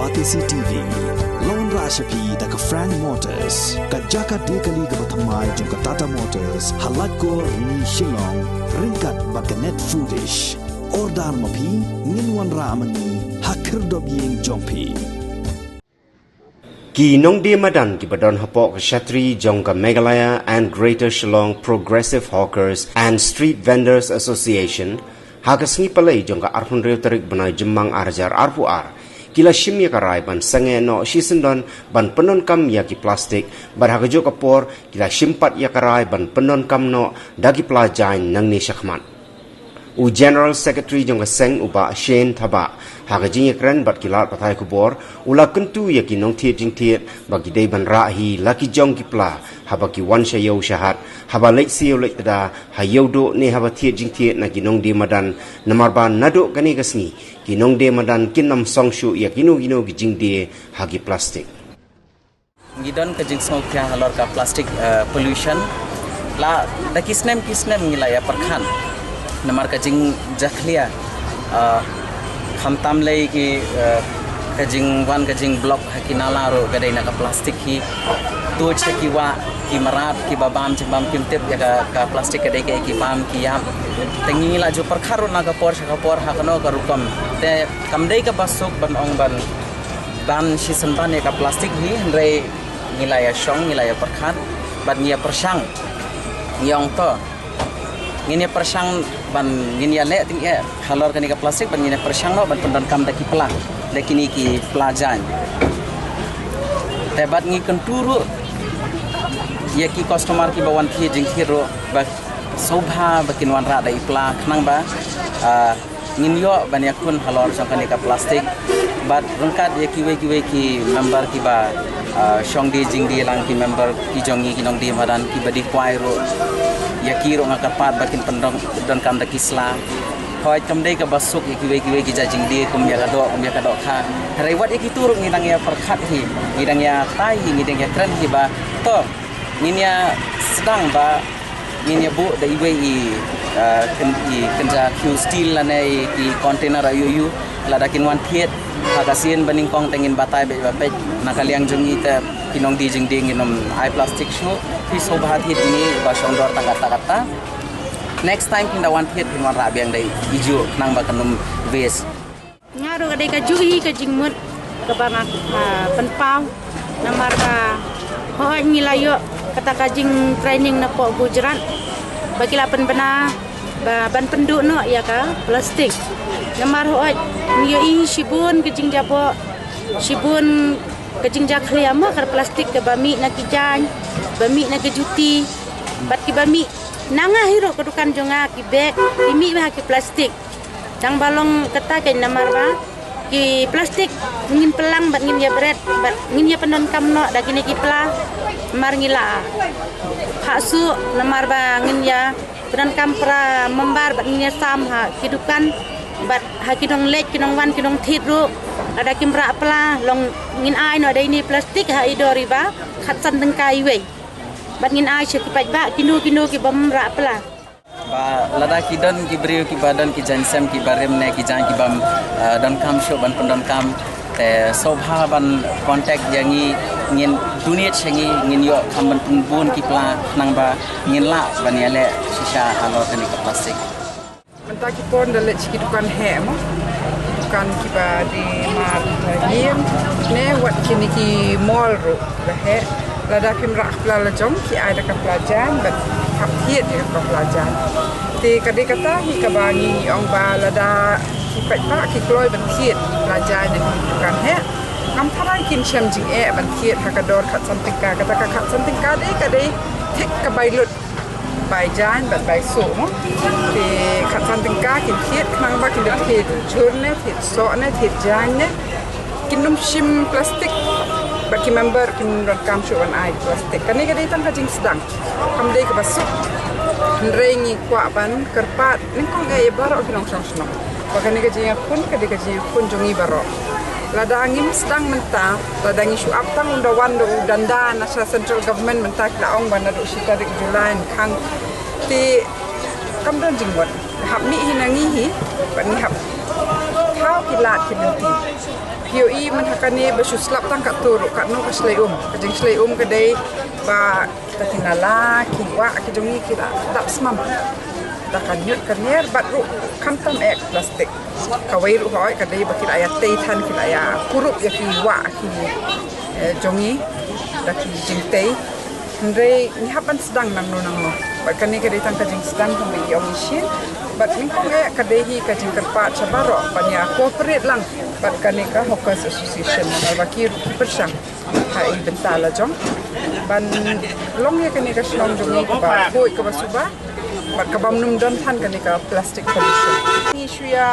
Batisi TV, Lone Rashapi da ka Frank Motors, ka Jaka Dekali ka Batamai jong ka Tata Motors, halat ko ni Shillong, ringkat ba ka Net Foodish, Ordar Mapi, Ninwan Ramani, Hakir Dobiyeng Jongpi. Ki Nongdi Madan ki Badon Hapok Shatri Jongka Meghalaya and Greater Shillong Progressive Hawkers and Street Vendors Association Hagasngi Palay Jongka Arhun Reo Tarik Banay Jemang Arjar Arpuar Kila Shimya Karai Ban Sange No Shisendon Ban Penon Kam Yaki Plastik Bar Hagajo Kapor Kila Shimpat Yakarai Ban Penon Kam No Dagi Plajain Nangni Shakman U General Secretary Jongka Seng Uba Shane Thaba Hagajing Yakran Bat Kilat Patai Kubor Ula Kentu Yaki Nong Tiet Jing Tiet Bagi Day Ban Rahi Laki Jong Kipla Habaki Wan Shayo Shahat Haba Lake Sio Lake Tada Hayodo Ne Haba Tiet Jing Tiet Na Ginong De Madan Namarban Nado Gani Gasni Ginong De Madan Kinam Songshu Yakino Gino Gijing De Hagi Plastic Gidon ka jing smoke ya halor ka plastic pollution la da kisnem ngila ya perkhan namar ka jing jakhlia khamtam lei ki ka jing wan ka jing block hakinala ro gadai na ka plastic hi to che ki wa ki marat ki babam chambam kim tep ya ka plastic kadai ke ki bam ki yam tengi la jo perkharo na ka por ha kano ka rukam te kamdei ka basuk ban ong ban shisen ban ya ka plastic hi ndrei ngilaya shong ngilaya perkhan ban ngia persang yong to nginia persang ban nginia le ting e halor kani ka plastik ban nginia persang no ban pendon kam daki pla lekini ki pelajan te bat ngi kenturu ye ki customer ki bawan thi jing hiro ba sobha bakin wan ra dai pla khnang ba nginyo ban yakun halor kani ka plastik bat rungkat ye ki member ki ba shong di jing di lang ki member ki jongi ki nong di madan ki badi kwai ro ya ki ro ngakapat bakin pendong don kam da kisla hoi kamdei ka basuk ki ki jing di kum ya kado kha rewat ki turuk ngidang ya perkhat hi ngidang ya tai ngidang ya kran hi ba to ninya sedang ba ninya bu da iwe kenja Q steel la nei ki container ayu ladakin wan thiet Hagasian baning kong tengin batay be nakaliang jongi te kinong di jing ding inom ai plastic shoe fi sobhat hit ini ba shondor tangata next time kinda wan hit kinwan rabiang dai ijo nang ba kanum ves ngaro kadai ka juhi ka jingmut ka banga penpau namar ba ho ngilayo kata ka jing training na po Gujarat bagila penbena ban penduk no ya ka plastik namar hoaj niyo shibun kejing jabo shibun kejing jakhlia ma kar plastik ke bami na kijang bami na kejuti bat ki bami nanga hiro kedukan jonga ki beg imi ba ki plastik dang balong kata ke namar ba ki plastik ngin pelang bat ngin ya bret bat ngin ya penon kamno dagine ki pla mar ngila haksu namar ba ngin ya penon kampra membar bat ngin ya sam ha kidukan bat hakinong lek kinong wan kinong thit ru ada kimra pla long ngin ai no dai ni plastik ha idori ba khat san teng kai we bat ngin ai che ki paj ba kinu ki bam ra pla ba lada ki don ki brio ki badan ki jansem ki barem ne ki jang ki bam don kam sho ban pendon kam te sobha ban contact yangi ngin dunia chengi ngin yo kam ban bun ki pla nang ba ngin la ban yale shisha halo tani ka plastik Mentaki pon dalam cikgu dukan hem, dukan kita di mar hiem, ne wat kini ki mall ru, dah lada kim rak pelajang ki ada ke pelajaran, bet kap hiat di ke pelajaran. Ti kadai kata hi kabangi ong ba lada ki pet pak ki kloi bet hiat pelajaran yang dukan hem. Ngam tharai kin chem jing bet hiat hakador kat santika kata kat santika kadai tik kabailut Baijan bat bai so mo ti khat tingka kin thiet khang ba kin thit chun ne thit so ne thit jan ne kinum shim plastik ba ki member kin ron kam shu an ai plastik kani kadai tan ka jing sedang kam dei ka basuk nrengi kwa ban kerpat ning kong e baro kinong song sno ba kani ka jing kun kadai ka jing kun jongi baro lada angin sedang mentah lada ngi shu aptang undawan do danda nasa central government mentah laong ban do sita dik Julai khang ti kam don jingwat hab mi hinangi hi ban hab thao ki lat ki nanti POE man hakani basu slap tang kat tur kat no ka sleum ka jing sleum ka dei ba kita tinala ki wa ki jongi ki dap smam ta kan nyut kan ner bat ru kan tam ek plastik ka wei ru hoi ka dei ba ki aya tei than ki aya kurup ya ki wa ki jongi da ki jing tei ndrei ni hapan sedang nang no bat kan ni ka dei tang ka jing sedang ka bi yong shin bat ni kong ek ka dei hi ka jing kerpa chabaro banya cooperate lang bat kan ni ka Hawkers Association ba ki persang ha i bentala jong ban long ya kan ni ka shlong jongi ba hoi ka ba suba bat ka bam num don than kan ni ka plastic pollution ni shuya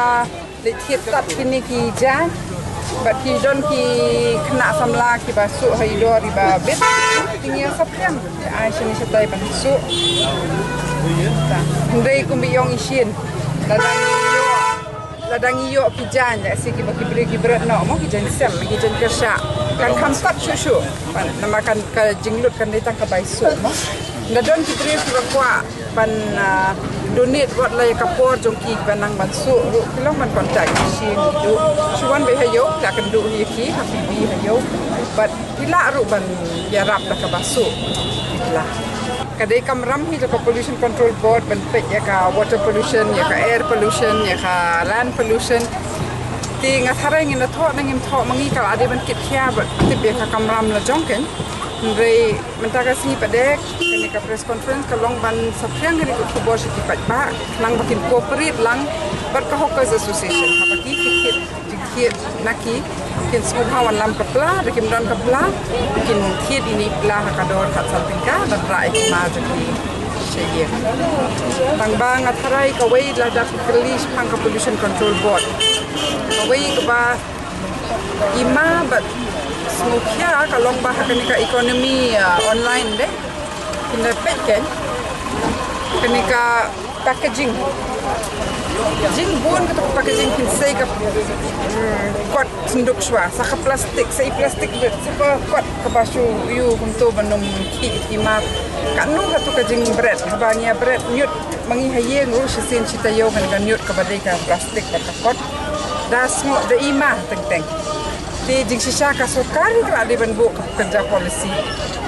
le thiet tat kini ki jan bat ki don ki kena samla ki ba su hai do ri ba bet tingya sapriam ai sini setai ban su ndai kumbi yong isin ladang iyo pijan ya si ki beri ki berat no mo ki jan sem ki jan kerja kan kam tat susu namakan ka jinglut kan datang ka bai su mo nadon ki beri ki kwa ban donate buat lai kapor jongki banang bansu ru kilong man kontak isin du suan be hayo la kan du hi ki happy bi hayo but pila ru ban ya rap la ka basu ila kadai kamram hi ka pollution control board ban pe ya ka water pollution ya ka air pollution ya ka land pollution ti ngatharai ngin tho nangim tho mangi ka ade ban kit khia ba tip ya ka kamram la jongken ndrei mentaka si padek kini ka press conference ka long ban sapriang ni ko bo si pat ba nang bakin cooperate lang bat ka Hawkers Association ha baki kit naki kin small hawan lam kapla dekim don kapla kin kit ini pla ka dor khat samping ka dan rai ma jadi seye tang bang atharai ka wei la da police pang ka pollution control board ka wei ka ba ima bat smokya ka long ba hakani ka economy online de kinda peken kani ka packaging jing bon ka packaging kin sei ka kot senduk shwa sa ka plastik sei plastik de sa kot ka basu yu untuk banum ki ma kanu ka tu ka jing bread habanya bread nyut mangi haye ngu sin cita yo kan nyut ka badai ka plastik ka kot da smo de ima teng di jing sisa ka sokari ka ade ban bu kerja policy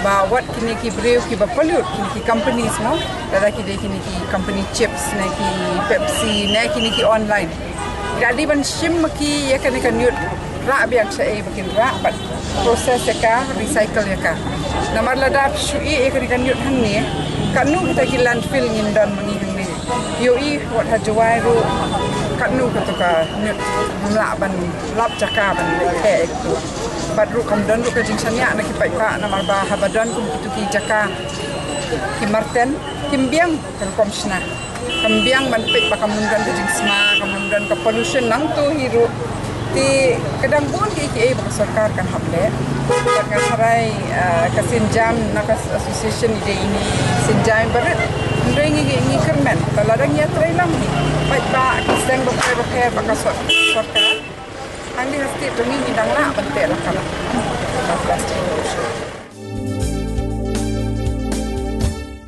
ba wat kini ki breu ki ba pollute kini ki companies mo dada ki de kini ki company chips na ki Pepsi na kini ki online ade ban shim ki ya kan nyut ra biak sa e bakin ra bat proses ya ka recycle ya ka namar ladap shui e kan nyut hang ni kanu kita ki landfill ngin don mangi hang ni yo i wat hajwai ru kanu ka nyut mla ban lap caka ban ke itu badru kam don ru ka jing sanya na ki pai pa namar ba habadan kum kitu ki jaka ki marten kimbiang kan komsna kambiang ban pe pa kam don ka jing sma kam don ka pollution nang tu hiru ti kadang pun ki ba sarkar kan hable dengan harai kasin jam na association ide ini sinjam barat ndengi ngi kermen taladang ya trai lam ni pai ba kisang ba ka sarkar ang di hasti tungi hidang la bante la kam plastic pollution